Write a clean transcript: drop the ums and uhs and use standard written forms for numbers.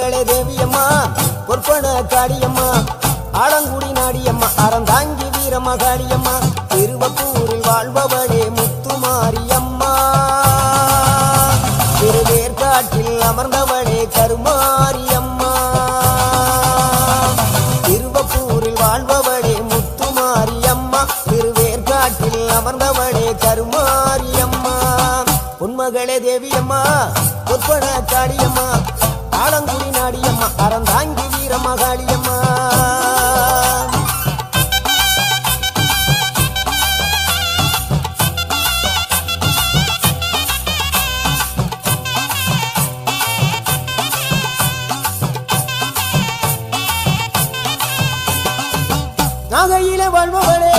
பொன்மகளே தேவியம்மா பொற்பன காளியம்மா ஆலங்குடி நாடியம்மா அறந்தாங்கி வீரமகாளியம்மா திருவப்பூரில் வாழ்பவளே முத்துமாரியம்மா திருவேற்காட்டில் அமர்ந்தவளே கருமாரியம்மா திருவப்பூரில் வாழ்பவளே முத்துமாரியம்மா திருவேற்காட்டில் அமர்ந்தவளே கருமாரியம்மா பொன்மகளே தேவியம்மா பொற்பன காளியம்மா ஆலங்குடி நாடியம்மா அறந்தாங்கி வீரமகாளியம்மா நாகையிலே வாழ்பவளே